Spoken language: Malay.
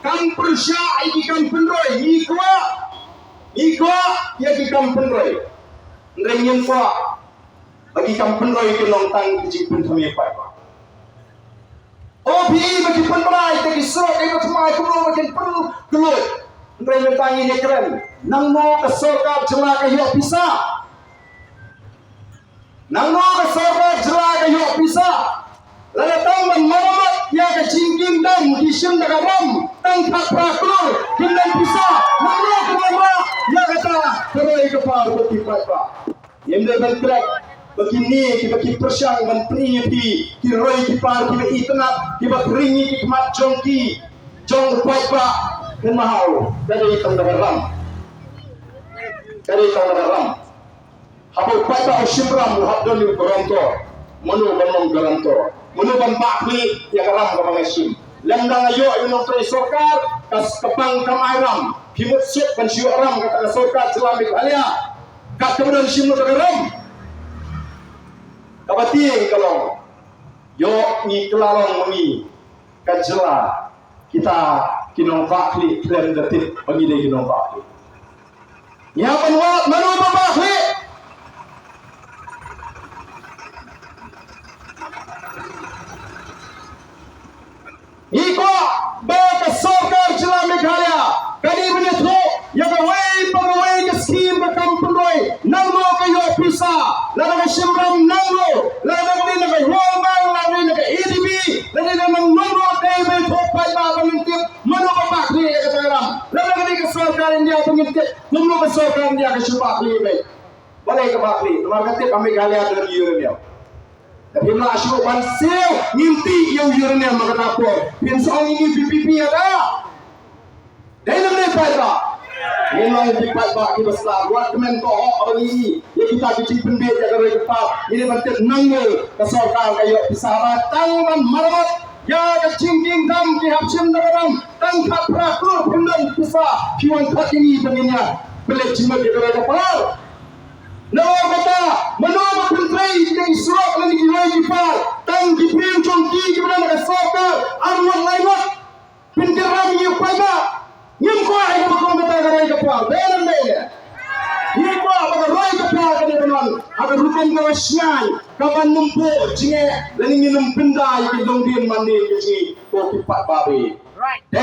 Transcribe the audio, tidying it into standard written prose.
kan persya iki kan penroi ikwa ya ki kan penroi nrenyen ko bagi kan penroi ke nongtang ji pun kami pa obi bagi penrai te kisro e batmai ko bagi perlu kelut nrenyen tangi ne keren nang mo ka sorka jela ka yo bisa nang mo ka sorka jela ka yo bisa lala tang mamamat ya ka jingking dam kisem daga ram tang praklur kindan bisa nang mo ka mama ya kata teroi ke par bagi pa yem de ban krek begini kita ki persyang ban pri ki roi ki par ki itna ki ba ringi ki mat jongki jong pa kan mahal dari tang daga ram habul pa shimram habdon ni garanto manu ban garanto manu ban bakli ya garam ka mangasim lemdang ayo yung tre sokar kas kapang kamairam himut sip ban syuram kata sokar selamik alia kat kemudian simno garam kabati kalau yo ni kelalong mengi kajela kita kinong bakli klen detik bagi dia kinong bakli ya penwat manu bakli iko baka sokar jela Meghalaya kali menetro ya pagawai ke skim ka kampunoi nangmo kayo pisa lana ka simram nangmo lana ka ni ka romang lana ni ka EDB lana ka nangmo kay may topay ba pangintip mano pa bakli ka tagaram lana ka ni ka sokar India pangintip kumno ka sokar India ka subakli bay balay ka bakli tumargatip ang Meghalaya dalam Europe tapi nak asyuk bansil nginti yang uranium makatapo pinsong ini PPP ada dalam ni pada memang di pada kita selalu buat kemen ko abang ini ya kita bici pendek jaga depan ini bentuk nangil kesorkan kayo pisara tangan marmat ya kecingking dam ki hapsim dalam tangkap prakur pendek pisah kiwan kat ini benginya belet jimat di depan Nawa kata menolak pentrai yang isrok dan dikirai kipar tang diprim congki kemudian ada sokar arwah laimat pengeram yu paga nyemko ay bakong kata garai kipar benar nyemko baga rai kipar kada benar ada rukun kawasyan kapan numpo jinge dan ingin pindai ke dongdien mandi ke si ko kipat babi